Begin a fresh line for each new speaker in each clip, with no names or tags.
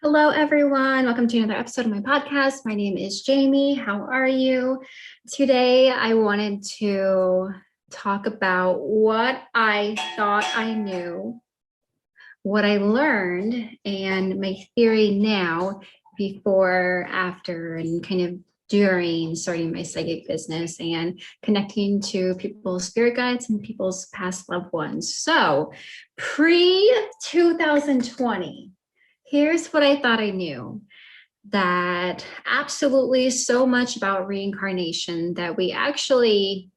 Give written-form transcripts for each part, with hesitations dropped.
Hello, everyone. Welcome to another episode of my podcast. My name is Jamie. How are you? Today, I wanted to talk about what I thought I knew, what I learned, and my theory now, before, after, and kind of during starting my psychic business and connecting to people's spirit guides and people's past loved ones. So, pre 2020. Here's what I thought I knew, that absolutely so much about reincarnation, that we actually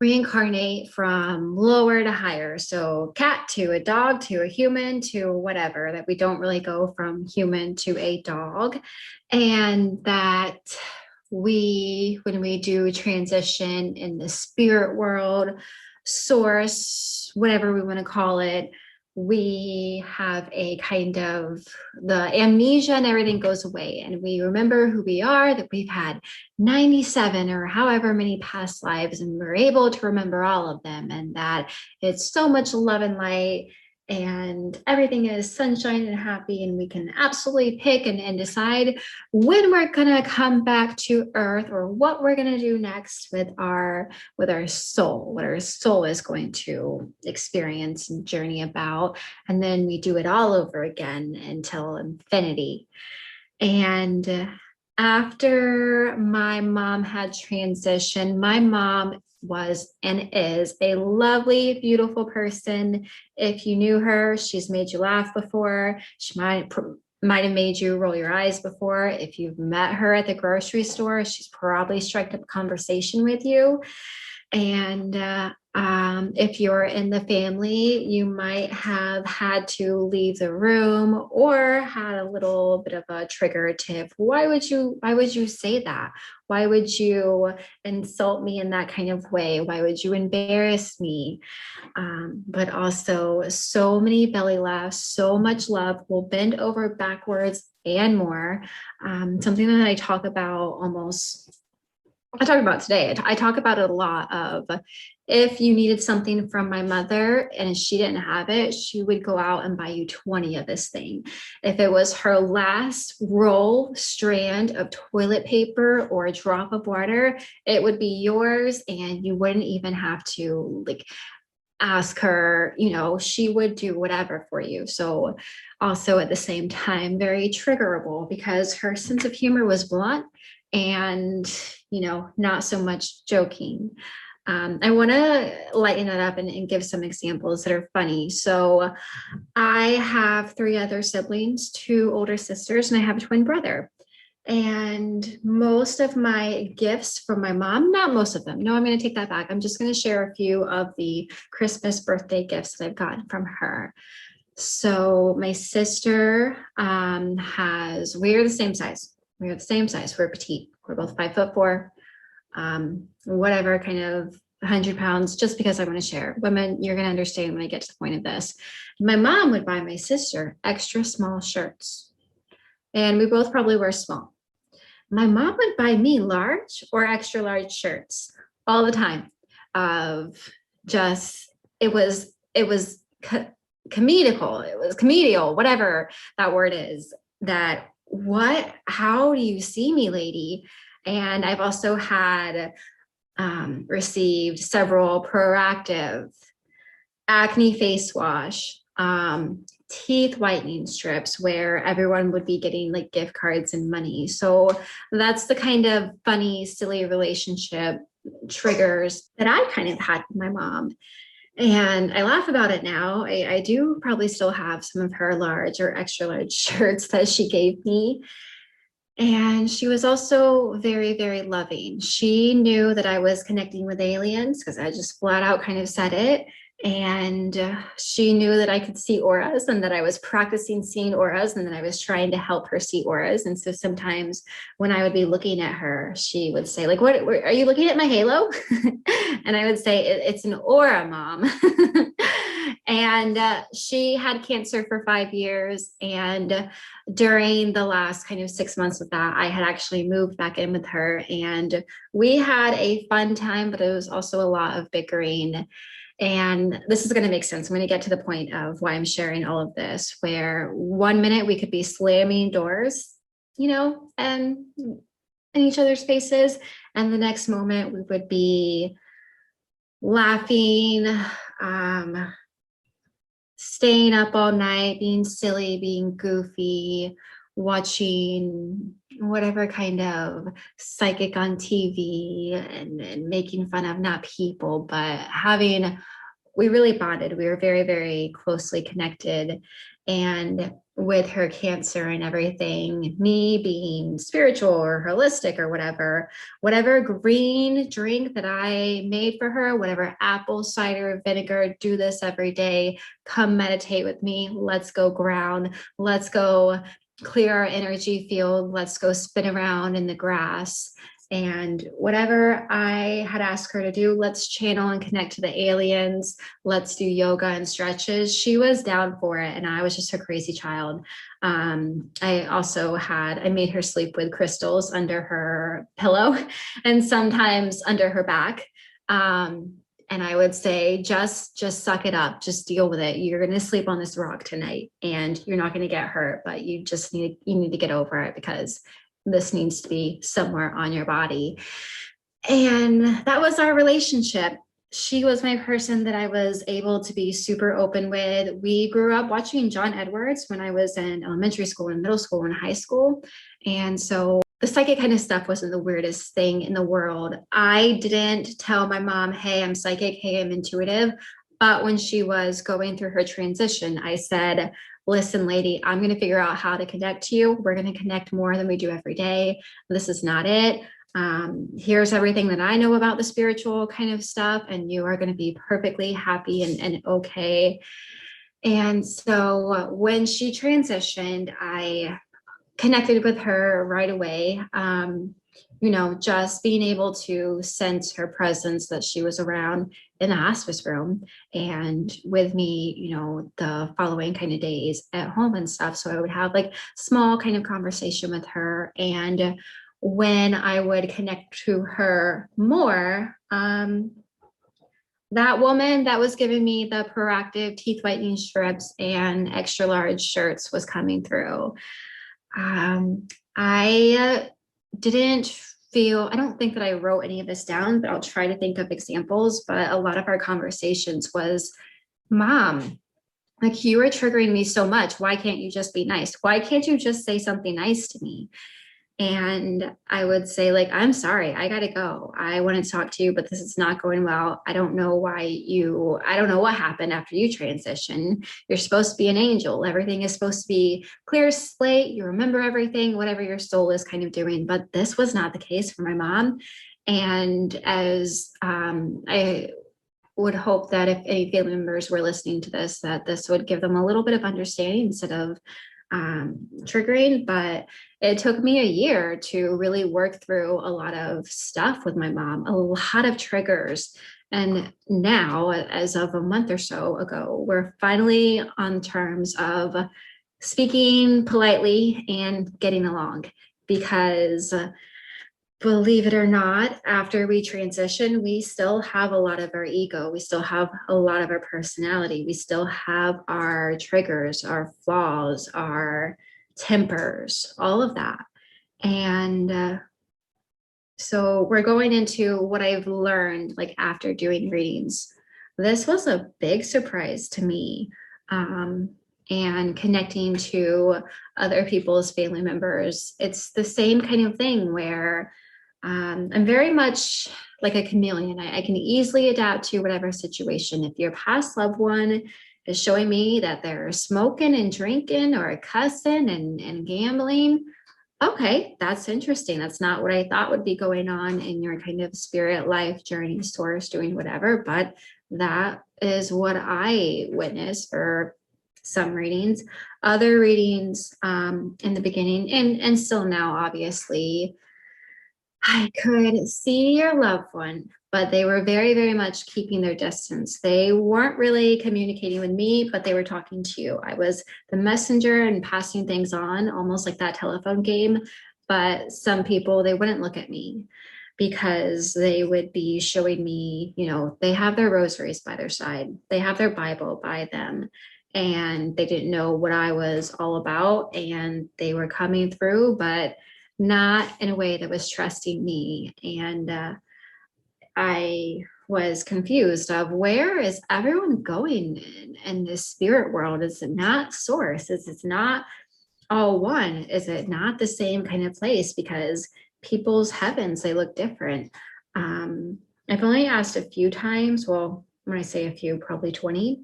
reincarnate from lower to higher. So cat to a dog to a human to whatever, that we don't really go from human to a dog. And that when we do transition in the spirit world, source, whatever we want to call it, we have a kind of the amnesia and everything goes away. And we remember who we are, that we've had 97 or however many past lives, and we're able to remember all of them. And that it's so much love and light and everything is sunshine and happy. And we can absolutely pick and decide when we're going to come back to earth, or what we're going to do next with our soul, what our soul is going to experience and journey about. And then we do it all over again until infinity. And after my mom had transitioned, my mom was and is a lovely, beautiful person. If you knew her, she's made you laugh before. She might have made you roll your eyes before. If you've met her at the grocery store, she's probably struck up a conversation with you. And if you're in the family, you might have had to leave the room or had a little bit of a trigger tip. Why would you say that? Why would you insult me in that kind of way? Why would you embarrass me? But also so many belly laughs, so much love, will bend over backwards and more. Something that I talk about today. I talk about it a lot of, if you needed something from my mother and she didn't have it, she would go out and buy you 20 of this thing. If it was her last strand of toilet paper or a drop of water, it would be yours, and you wouldn't even have to ask her. She would do whatever for you. So also at the same time, very triggerable, because her sense of humor was blunt and not so much joking. I want to lighten it up and give some examples that are funny. So I have 3 other siblings, 2 older sisters, and I have a twin brother. And most of my gifts from my mom, not most of them, no, I'm going to take that back. I'm just going to share a few of the Christmas birthday gifts that I've gotten from her. So my sister we're the same size. We're the same size. We're petite. We're both 5'4", whatever, kind of 100 pounds, just because I want to share. Women, you're going to understand when I get to the point of this. My mom would buy my sister extra small shirts, and we both probably wear small. My mom would buy me large or extra large shirts all the time. It was comedical. It was comedial, whatever that word is. How do you see me, lady? And I've also had received several Proactive acne face wash, teeth whitening strips, where everyone would be getting gift cards and money. So that's the kind of funny, silly relationship triggers that I kind of had with my mom. And I laugh about it now. I do probably still have some of her large or extra large shirts that she gave me. And she was also very, very loving. She knew that I was connecting with aliens, because I just flat out kind of said it. And she knew that I could see auras, and that I was practicing seeing auras, and that I was trying to help her see auras. And so sometimes when I would be looking at her, she would say, what are you looking at, my halo? And I would say, it's an aura, Mom. And she had cancer for 5 years. And during the last kind of 6 months of that, I had actually moved back in with her, and we had a fun time, but it was also a lot of bickering. And this is going to make sense. I'm going to get to the point of why I'm sharing all of this, where one minute we could be slamming doors, and in each other's faces. And the next moment we would be laughing, staying up all night, being silly, being goofy, watching whatever kind of psychic on TV and making fun of not people, but we really bonded. We were very, very closely connected. And with her cancer and everything, me being spiritual or holistic or whatever green drink that I made for her, whatever apple cider vinegar, do this every day, come meditate with me. Let's go ground. Let's go clear our energy field. Let's go spin around in the grass. And whatever I had asked her to do, let's channel and connect to the aliens. Let's do yoga and stretches. She was down for it. And I was just a crazy child. I made her sleep with crystals under her pillow and sometimes under her back. And I would say, just suck it up, just deal with it. You're going to sleep on this rock tonight and you're not going to get hurt, but you need to get over it because this needs to be somewhere on your body. And that was our relationship. She was my person that I was able to be super open with. We grew up watching John Edwards when I was in elementary school and middle school and high school. And so the psychic kind of stuff wasn't the weirdest thing in the world. I didn't tell my mom, hey, I'm psychic, hey, I'm intuitive. But when she was going through her transition, I said, listen, lady, I'm going to figure out how to connect to you. We're going to connect more than we do every day. This is not it. Here's everything that I know about the spiritual kind of stuff, and you are going to be perfectly happy and okay. And so when she transitioned, I connected with her right away. Just being able to sense her presence, that she was around in the hospice room and with me, the following kind of days at home and stuff. So I would have like small kind of conversation with her. And when I would connect to her more, that woman that was giving me the proactive teeth whitening strips and extra large shirts was coming through. I don't think that I wrote any of this down, but I'll try to think of examples. But a lot of our conversations was, Mom, like, you are triggering me so much. Why can't you just be nice? Why can't you just say something nice to me? And I would say, like, I'm sorry, I got to go. I want to talk to you, but this is not going well. I don't know what happened after you transition. You're supposed to be an angel. Everything is supposed to be clear slate. You remember everything, whatever your soul is kind of doing. But this was not the case for my mom. And as I would hope that if any family members were listening to this, that this would give them a little bit of understanding instead of triggering. But it took me a year to really work through a lot of stuff with my mom, a lot of triggers. And now, as of a month or so ago, we're finally on terms of speaking politely and getting along, because believe it or not, after we transition, we still have a lot of our ego. We still have a lot of our personality. We still have our triggers, our flaws, our tempers, all of that. And so we're going into what I've learned, like, after doing readings. This was a big surprise to me. And connecting to other people's family members, it's the same kind of thing where I'm very much like a chameleon. I can easily adapt to whatever situation. If your past loved one is showing me that they're smoking and drinking or cussing and gambling, okay, that's interesting. That's not what I thought would be going on in your kind of spirit life journey, source, doing whatever. But that is what I witnessed for some readings. Other readings in the beginning and still now, obviously, I could see your loved one, but they were very, very much keeping their distance. They weren't really communicating with me, but they were talking to you. I was the messenger and passing things on, almost like that telephone game. But some people, they wouldn't look at me because they would be showing me, they have their rosaries by their side, they have their Bible by them, and they didn't know what I was all about. And they were coming through, but not in a way that was trusting me. And I was confused of, where is everyone going in this spirit world? Is it not source? Is it not all one? Is it not the same kind of place? Because people's heavens, they look different. I've only asked a few times, well, when I say a few, probably 20,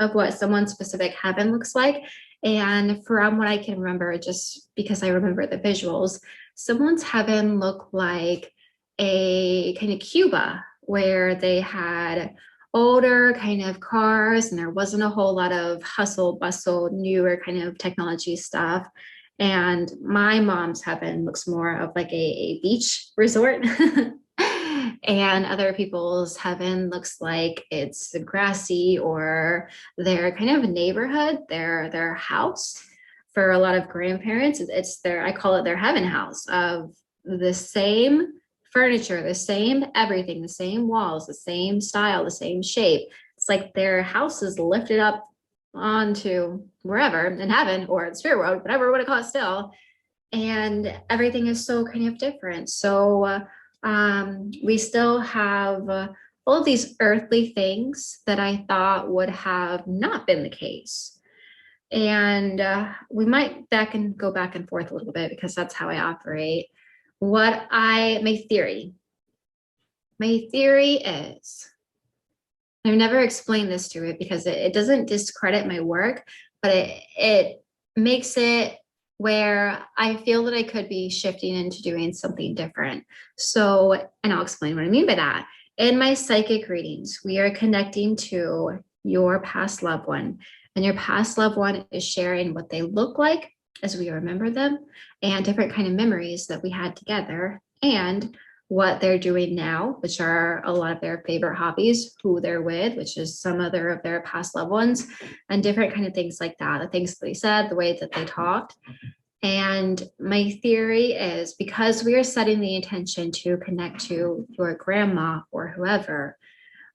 of what someone's specific heaven looks like. And from what I can remember, just because I remember the visuals, someone's heaven looked like a kind of Cuba, where they had older kind of cars and there wasn't a whole lot of hustle bustle, newer kind of technology stuff. And my mom's heaven looks more of like a beach resort. And other people's heaven looks like it's grassy, or their kind of neighborhood, their house. For a lot of grandparents, it's their, I call it their heaven house, of the same furniture, the same everything, the same walls, the same style, the same shape. It's like their house is lifted up onto wherever in heaven or in spirit world, whatever we want to call it still. And everything is so kind of different. So we still have all of these earthly things that I thought would have not been the case. And we might go back and forth a little bit, because that's how I operate. My theory is, I've never explained this to it because it doesn't discredit my work, but it makes it where I feel that I could be shifting into doing something different. So, and I'll explain what I mean by that. In my psychic readings, we are connecting to your past loved one, and your past loved one is sharing what they look like as we remember them, and different kind of memories that we had together, and what they're doing now, which are a lot of their favorite hobbies, who they're with, which is some other of their past loved ones, and different kind of things like that, the things that they said, the way that they talked. And my theory is, because we are setting the intention to connect to your grandma or whoever,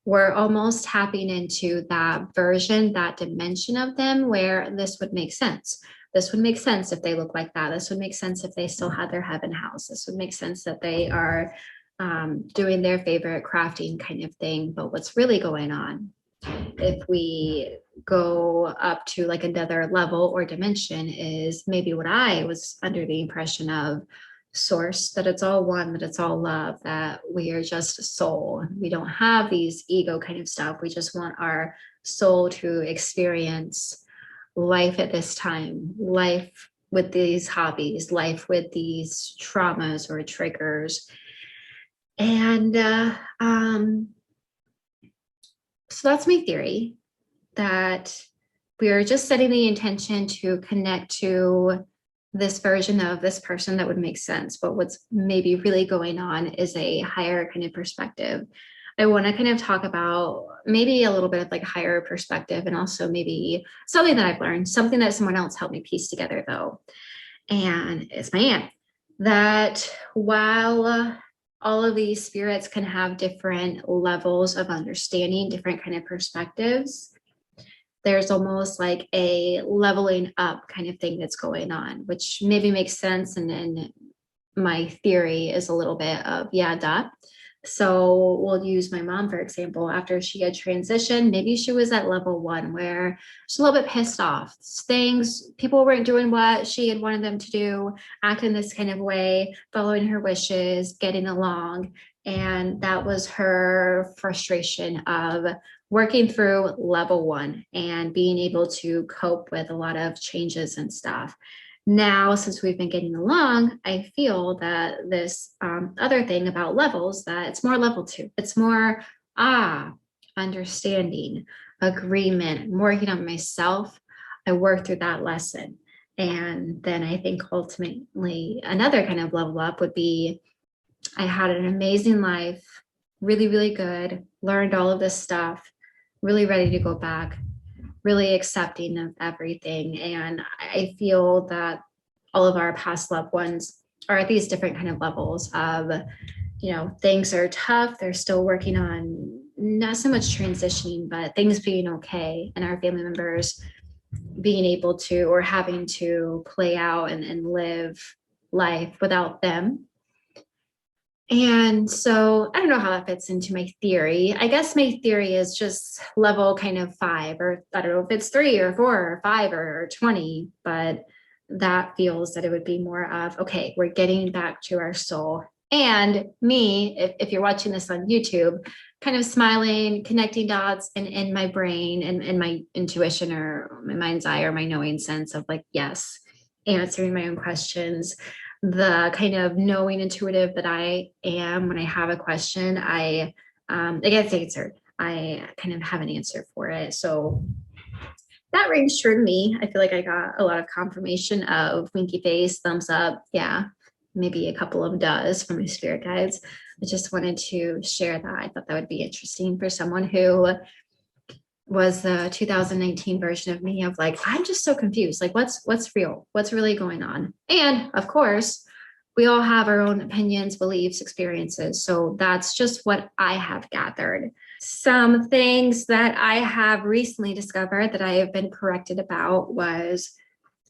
we're almost tapping into that version, that dimension of them, where this would make sense. This would make sense if they look like that. This would make sense if they still had their heaven house. This would make sense that they are doing their favorite crafting kind of thing. But what's really going on, if we go up to like another level or dimension, is maybe what I was under the impression of: source, that it's all one, that it's all love, that we are just a soul. We don't have these ego kind of stuff. We just want our soul to experience life at this time, life with these hobbies, life with these traumas or triggers. And so that's my theory, that we are just setting the intention to connect to this version of this person that would make sense. But what's maybe really going on is a higher kind of perspective. I want to kind of talk about maybe a little bit of like higher perspective, and also maybe something that I've learned, something that someone else helped me piece together though. And it's my aunt, that while all of these spirits can have different levels of understanding, different kind of perspectives, there's almost like a leveling up kind of thing that's going on, which maybe makes sense. And then my theory is a little bit of, yeah, duh. So we'll use my mom, for example. After she had transitioned, maybe she was at level 1, where she's a little bit pissed off. People weren't doing what she had wanted them to do, acting this kind of way, following her wishes, getting along. And that was her frustration of working through level 1 and being able to cope with a lot of changes and stuff. Now, since we've been getting along, I feel that this other thing about levels, that it's more level 2. It's more, understanding, agreement, working on myself. I worked through that lesson. And then I think ultimately another kind of level up would be, I had an amazing life, really, really good, learned all of this stuff, really ready to go back, really accepting of everything. And I feel that all of our past loved ones are at these different kind of levels of, things are tough. They're still working on not so much transitioning, but things being okay, and our family members being able to or having to play out and live life without them. And so I don't know how that fits into my theory. I guess my theory is just level kind of 5, or I don't know if it's 3 or 4 or 5 or 20, but that feels that it would be more of, okay, we're getting back to our soul. And me, if you're watching this on YouTube, kind of smiling, connecting dots in my brain and in my intuition or my mind's eye or my knowing sense of like, yes, answering my own questions, the kind of knowing intuitive that I am. When I have a question, it gets answered. I kind of have an answer for it. So that rings true to me. I feel like I got a lot of confirmation of winky face, thumbs up. Yeah, maybe a couple of does from my spirit guides. I just wanted to share that. I thought that would be interesting for someone who was the 2019 version of me of like, I'm just so confused. Like, what's real? What's really going on? And of course, we all have our own opinions, beliefs, experiences. So that's just what I have gathered. Some things that I have recently discovered that I have been corrected about was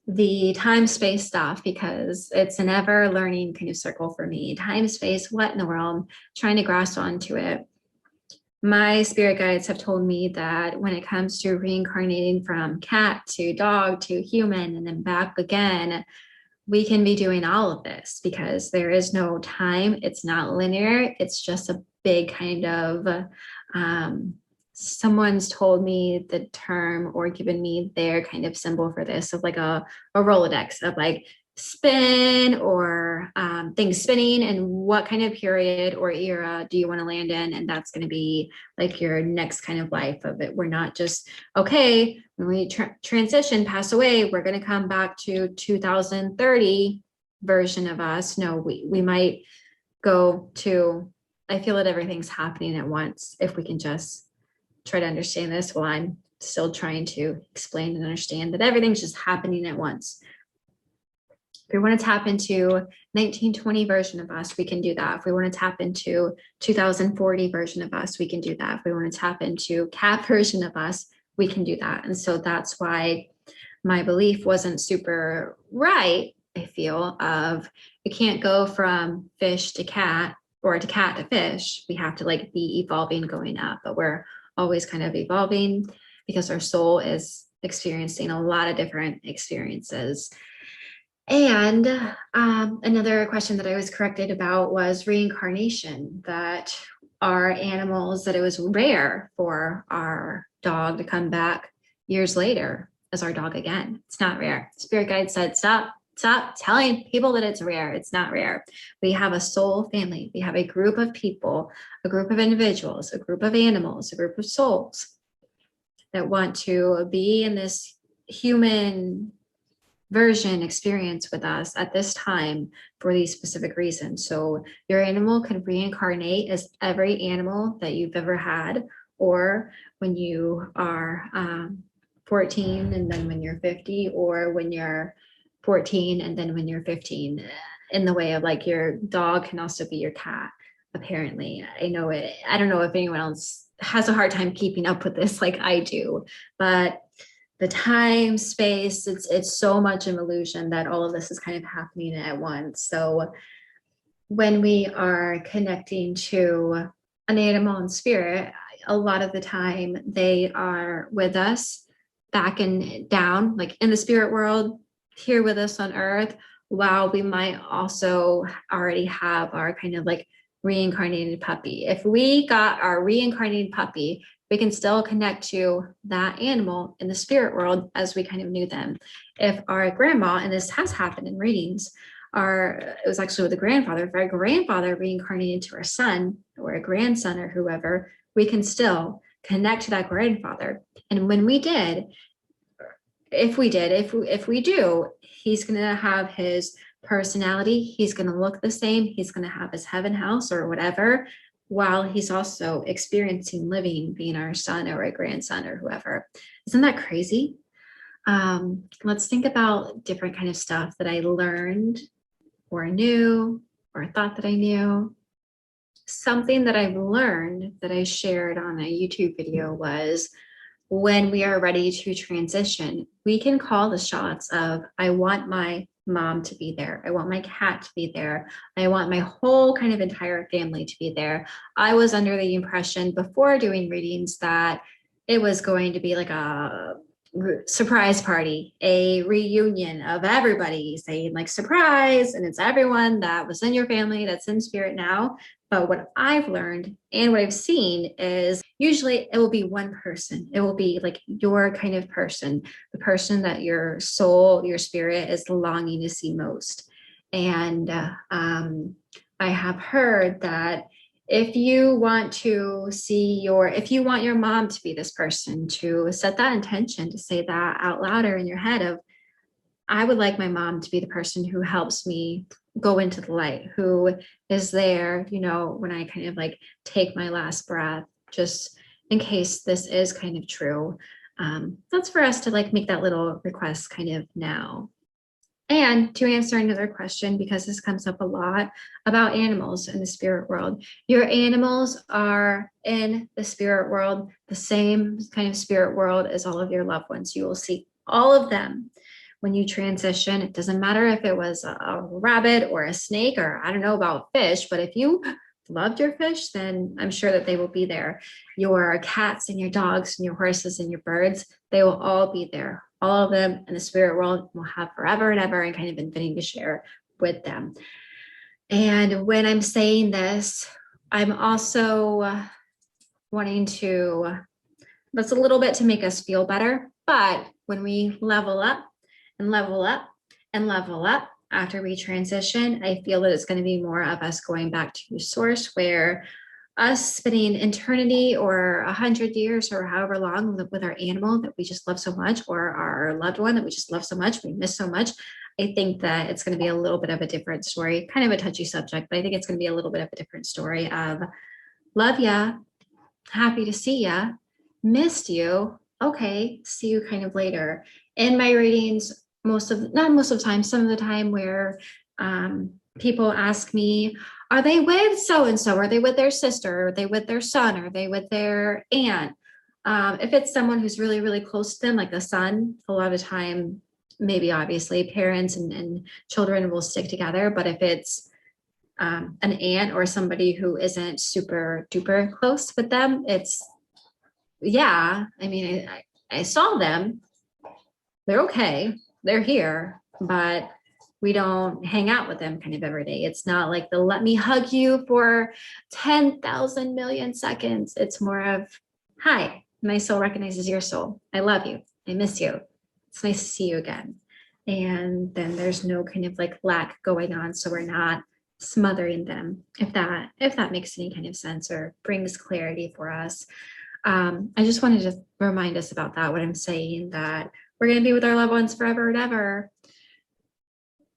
the time space stuff, because it's an ever learning kind of circle for me. Time space, what in the world? Trying to grasp onto it. My spirit guides have told me that when it comes to reincarnating from cat to dog to human and then back again, we can be doing all of this because there is no time. It's not linear. It's just a big kind of, someone's told me the term or given me their kind of symbol for this of like a Rolodex of like spin or things spinning, and what kind of period or era do you want to land in, and that's going to be like your next kind of life of it. We're not just, okay, when we transition, pass away, we're going to come back to 2030 version of us. No, we might go to, I feel that everything's happening at once. If we can just try to understand this, while I'm still trying to explain and understand that everything's just happening at once. If we want to tap into 1920 version of us, we can do that. If we want to tap into 2040 version of us, we can do that. If we want to tap into cat version of us, we can do that. And so that's why my belief wasn't super right, I feel, of we can't go from fish to cat or to cat to fish. We have to like be evolving, going up, but we're always kind of evolving because our soul is experiencing a lot of different experiences. And another question that I was corrected about was reincarnation, that our animals, that it was rare for our dog to come back years later as our dog again. It's not rare. Spirit guide said, stop telling people that it's rare. It's not rare. We have a soul family. We have a group of people, a group of individuals, a group of animals, a group of souls that want to be in this human version experience with us at this time for these specific reasons. So your animal can reincarnate as every animal that you've ever had, or when you are 14 and then when you're 50, or when you're 14 and then when you're 15, in the way of like your dog can also be your cat. Apparently, I know it. I don't know if anyone else has a hard time keeping up with this like I do, but the time space, it's so much an illusion that all of this is kind of happening at once. So when we are connecting to an animal and spirit, a lot of the time they are with us back and down, like in the spirit world, here with us on earth, while we might also already have our kind of like reincarnated puppy. If we got our reincarnated puppy, we can still connect to that animal in the spirit world as we kind of knew them. If our grandma, and this has happened in readings, it was actually with the grandfather, if our grandfather reincarnated into our son or a grandson or whoever, we can still connect to that grandfather. And when we did, if we do, he's going to have his personality. He's going to look the same. He's going to have his heaven house or whatever, while he's also experiencing living, being our son or a grandson or whoever. Isn't that crazy? Let's think about different kind of stuff that I learned or knew or thought that I knew. something that I've learned that I shared on a YouTube video was when we are ready to transition, we can call the shots of, I want my mom to be there. I want my cat to be there. I want my whole kind of entire family to be there. I was under the impression before doing readings that it was going to be like a surprise party, a reunion of everybody saying like surprise, and it's everyone that was in your family that's in spirit now. But what I've learned and what I've seen is usually it will be one person. It will be like your kind of person, the person that your soul, your spirit is longing to see most. And I have heard that if you want to see if you want your mom to be this person, to set that intention, to say that out louder in your head of, I would like my mom to be the person who helps me go into the light, who is there, when I kind of like take my last breath, just in case this is kind of true. That's for us to like make that little request kind of now. And to answer another question, because this comes up a lot about animals in the spirit world, your animals are in the spirit world, the same kind of spirit world as all of your loved ones. You will see all of them when you transition. It doesn't matter if it was a rabbit or a snake, or I don't know about fish, but if you loved your fish, then I'm sure that they will be there. Your cats and your dogs and your horses and your birds, they will all be there. All of them in the spirit world will have forever and ever and kind of infinity to share with them. And when I'm saying this, I'm also wanting to, that's a little bit to make us feel better. But when we level up and level up and level up after we transition, I feel that it's going to be more of us going back to source, where us spending eternity or 100 years or however long with our animal that we just love so much, or our loved one that we just love so much, we miss so much. I think that it's going to be a little bit of a different story, kind of a touchy subject, but I think it's going to be a little bit of a different story of love ya, happy to see ya, missed you, okay, see you kind of later. In my readings, not most of the time, some of the time where people ask me, are they with so-and-so? Are they with their sister? Are they with their son? Are they with their aunt? If it's someone who's really, really close to them, like a son, a lot of time, maybe obviously parents and children will stick together. But if it's an aunt or somebody who isn't super duper close with them, I mean, I saw them, they're okay, they're here, but we don't hang out with them kind of every day. It's not like the let me hug you for 10,000 million seconds. It's more of, hi, my soul recognizes your soul. I love you. I miss you. It's nice to see you again. And then there's no kind of like lack going on. So we're not smothering them, if that makes any kind of sense or brings clarity for us. I just wanted to remind us about that when I'm saying that we're going to be with our loved ones forever and ever.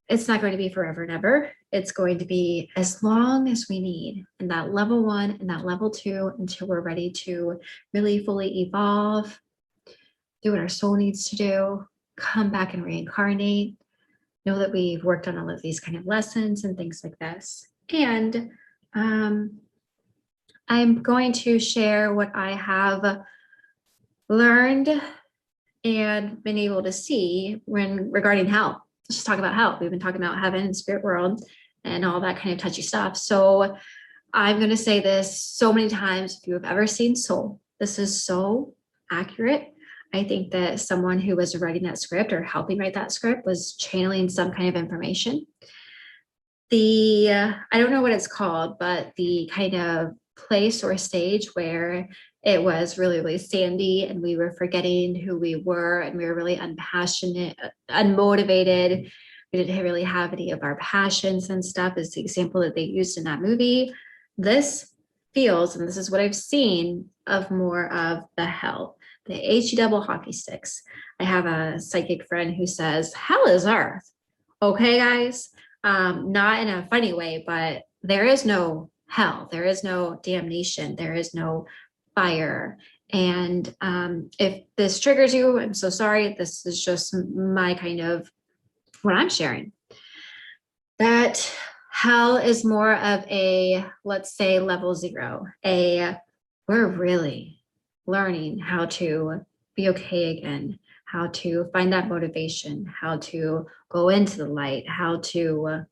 It's not going to be forever and ever. It's going to be as long as we need in that level 1 and that level 2 until we're ready to really fully evolve, do what our soul needs to do, come back and reincarnate, know that we've worked on all of these kind of lessons and things like this. And I'm going to share what I have learned and been able to see regarding hell. Let's just talk about hell. We've been talking about heaven and spirit world and all that kind of touchy stuff. So I'm going to say this so many times. If you have ever seen Soul, this is so accurate. I think that someone who was writing that script or helping write that script was channeling some kind of information. I don't know what it's called, but the kind of place or stage where it was really, really sandy and we were forgetting who we were and we were really unpassionate, unmotivated. We didn't really have any of our passions and stuff is the example that they used in that movie. This feels, and this is what I've seen, of more of the hell, the HE double hockey sticks. I have a psychic friend who says, hell is earth. Okay, guys, not in a funny way, but there is no hell. There is no damnation. There is no fire. And if this triggers you, I'm so sorry. This is just my kind of what I'm sharing. That Hell is more of a, let's say, level 0. We're really learning how to be okay again, how to find that motivation, how to go into the light, how to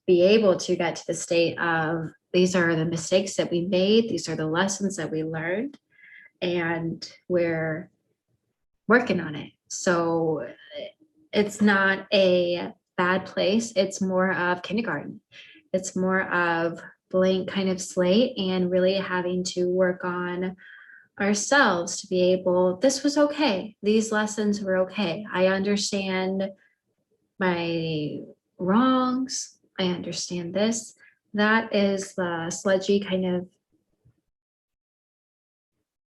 be able to get to the state of these are the mistakes that we made, these are the lessons that we learned, and we're working on it. So it's not a bad place. It's more of kindergarten. It's more of blank kind of slate and really having to work on ourselves to be able, this was okay. These lessons were okay. I understand my wrongs. I understand this. That is the sludgy kind of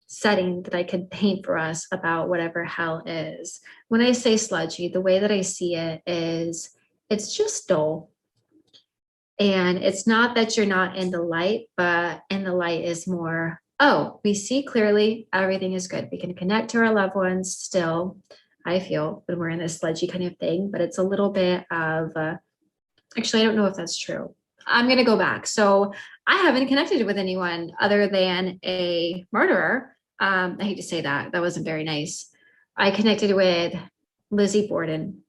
setting that I could paint for us about whatever hell is. When I say sludgy, the way that I see it is it's just dull. And it's not that you're not in the light, but in the light is more, oh, we see clearly everything is good. We can connect to our loved ones still, I feel, when we're in this sludgy kind of thing, but it's a little bit of, actually, I don't know if that's true. I'm going to go back. So I haven't connected with anyone other than a murderer. I hate to say that. That wasn't very nice. I connected with Lizzie Borden.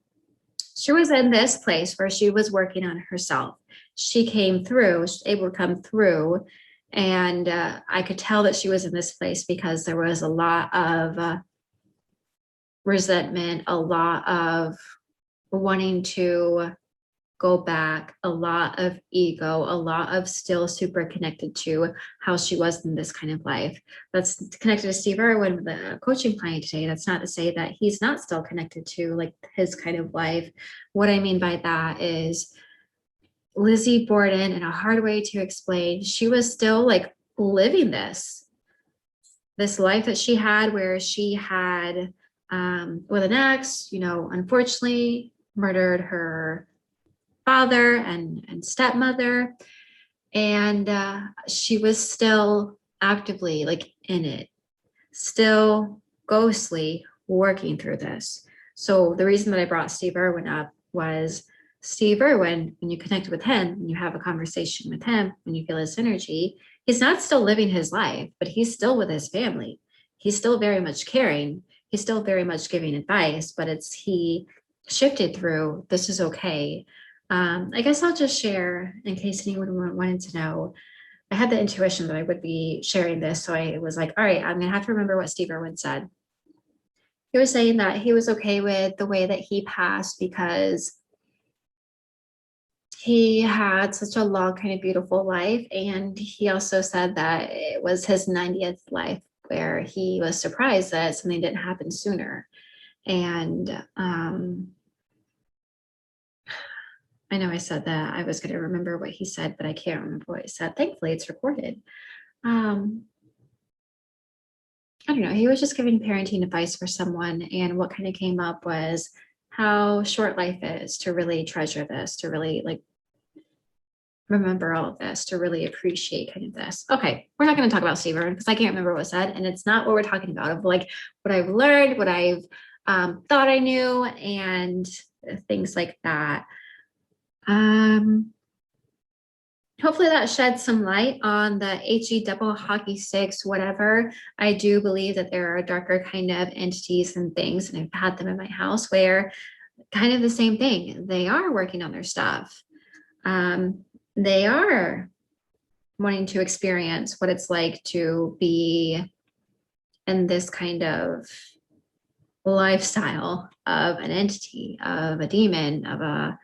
She was in this place where she was working on herself. She came through, she was able to come through. And I could tell that she was in this place because there was a lot of resentment, a lot of wanting to go back, a lot of ego, a lot of still super connected to how she was in this kind of life. That's connected to Steve Erwin, the coaching client today. That's not to say that he's not still connected to like his kind of life. What I mean by that is Lizzie Borden, in a hard way to explain, she was still like living this life that she had where she had with an ex, unfortunately murdered her father and stepmother, and she was still actively like in it, still ghostly working through this. So the reason that I brought Steve Erwin up was Steve Erwin, when you connect with him, when you have a conversation with him, when you feel his energy, he's not still living his life, but he's still with his family. He's still very much caring. He's still very much giving advice, but he shifted through, this is okay. I guess I'll just share in case anyone wanted to know. I had the intuition that I would be sharing this. So I was like, all right, I'm going to have to remember what Steve Irwin said. He was saying that he was okay with the way that he passed because he had such a long, kind of beautiful life. And he also said that it was his 90th life where he was surprised that something didn't happen sooner. And I know I said that I was going to remember what he said, but I can't remember what he said. Thankfully, it's recorded. I don't know. He was just giving parenting advice for someone. And what kind of came up was how short life is, to really treasure this, to really like remember all of this, to really appreciate kind of this. Okay, we're not going to talk about Steve Irwin because I can't remember what was said. And it's not what we're talking about, of like what I've learned, what I've thought I knew, and things like that. Hopefully that sheds some light on the HE double hockey sticks, whatever. I do believe that there are darker kind of entities and things, and I've had them in my house where kind of the same thing. They are working on their stuff. They are wanting to experience what it's like to be in this kind of lifestyle of an entity, of a demon, of a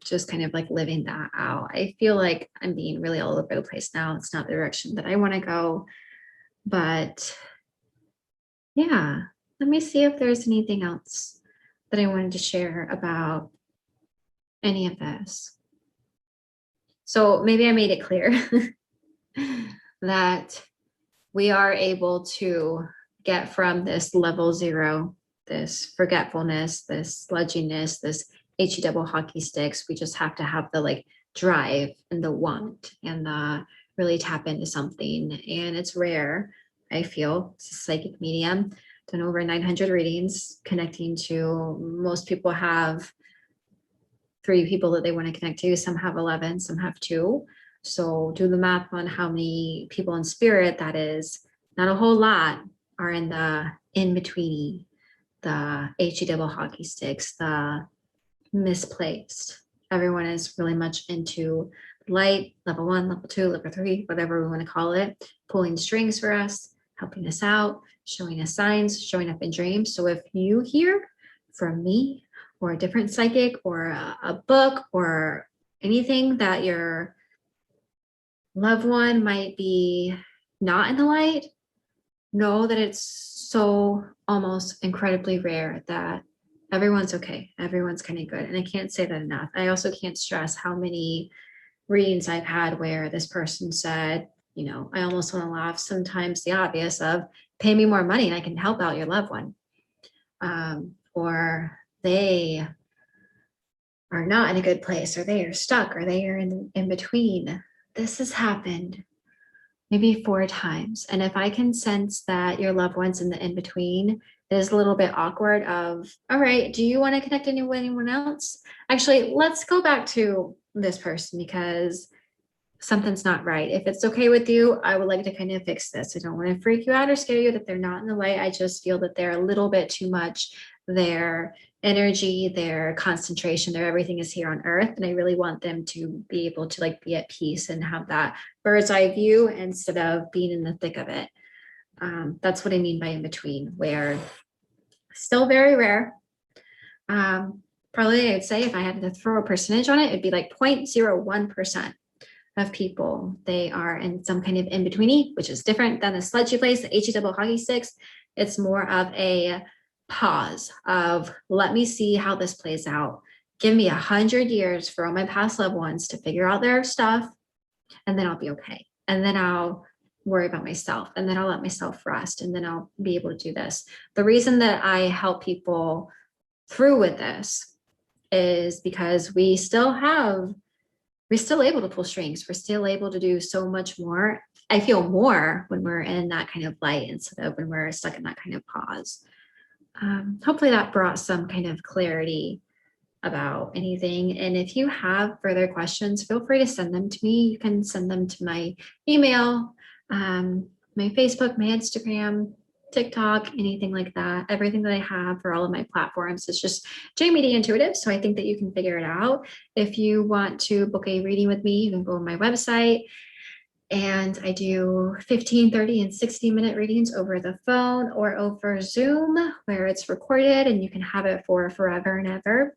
just kind of like living that out. I feel like I'm being really all over the place now. It's not the direction that I want to go, but yeah, let me see if there's anything else that I wanted to share about any of this. So maybe I made it clear that we are able to get from this level 0, this forgetfulness, this sludginess, this HE double hockey sticks. We just have to have the like drive and the want and the really tap into something. And it's rare, I feel. It's a psychic medium, done over 900 readings, connecting to, most people have 3 people that they want to connect to. Some have 11, some have 2. So do the math on how many people in spirit that is. Not a whole lot are in the in-betweeny, the HE double hockey sticks, the misplaced. Everyone is really much into light, level 1, level 2, level 3, whatever we want to call it, pulling strings for us, helping us out, showing us signs, showing up in dreams. So if you hear from me or a different psychic or a book or anything that your loved one might be not in the light, know that it's so almost incredibly rare that everyone's okay. Everyone's kind of good. And I can't say that enough. I also can't stress how many readings I've had where this person said, you know, I almost want to laugh sometimes the obvious of pay me more money and I can help out your loved one. Or they are not in a good place, or they are stuck, or they are in between. This has happened maybe 4 times. And if I can sense that your loved one's in the in-between, it is a little bit awkward of, all right, do you want to connect with anyone else? Actually, let's go back to this person because something's not right. If it's okay with you, I would like to kind of fix this. I don't want to freak you out or scare you that they're not in the light. I just feel that they're a little bit too much. Their energy, their concentration, their everything is here on earth. And I really want them to be able to like be at peace and have that bird's eye view instead of being in the thick of it. That's what I mean by in between, where still very rare. Probably I'd say if I had to throw a percentage on it, it'd be like 0.01% of people. They are in some kind of in-betweeny, which is different than the sludgy place, the HE double hockey sticks. It's more of a pause of let me see how this plays out. Give me 100 years for all my past loved ones to figure out their stuff, and then I'll be okay. And then I'll worry about myself, and then I'll let myself rest, and then I'll be able to do this. The reason that I help people through with this is because we're still able to pull strings. We're still able to do so much more. I feel more when we're in that kind of light instead of when we're stuck in that kind of pause. Hopefully that brought some kind of clarity about anything. And if you have further questions, feel free to send them to me. You can send them to my email, my Facebook, my Instagram, TikTok, anything like that. Everything that I have for all of my platforms is just Jamie.d.intuitive. So I think that you can figure it out. If you want to book a reading with me, you can go on my website. And I do 15, 30, and 60-minute readings over the phone or over Zoom, where it's recorded and you can have it for forever and ever.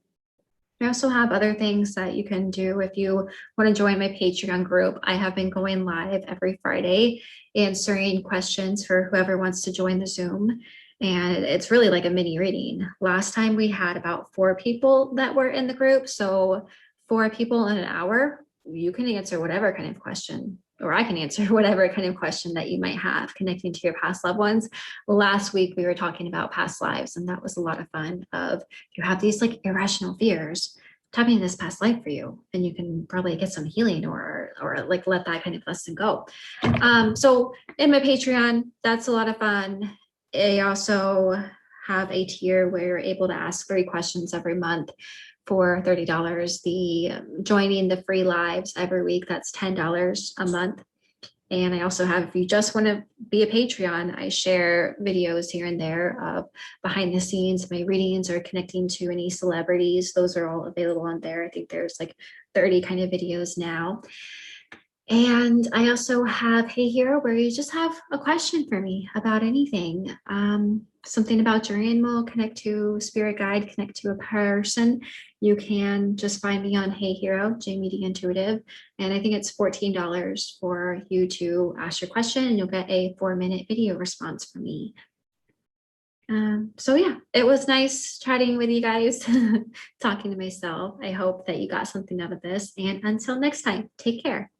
I also have other things that you can do if you want to join my Patreon group. I have been going live every Friday answering questions for whoever wants to join the Zoom. And it's really like a mini reading. Last time we had about 4 people that were in the group. So 4 people in an hour, you can answer whatever kind of question, or I can answer whatever kind of question that you might have connecting to your past loved ones. Last week, we were talking about past lives, and that was a lot of fun. Of you have these like irrational fears, tap into this past life for you, and you can probably get some healing or like let that kind of lesson go. So in my Patreon, that's a lot of fun. I also have a tier where you're able to ask 3 questions every month for $30. The joining the free lives every week, that's $10 a month. And I also have, if you just want to be a Patreon, I share videos here and there of behind the scenes, my readings or connecting to any celebrities. Those are all available on there. I think there's like 30 kind of videos now. And I also have Hey Hero, where you just have a question for me about anything, something about your animal, connect to spirit guide, connect to a person. You can just find me on Hey Hero, Jamie.d.intuitive. And I think it's $14 for you to ask your question, and you'll get a 4-minute video response from me. So yeah, it was nice chatting with you guys, talking to myself. I hope that you got something out of this. And until next time, take care.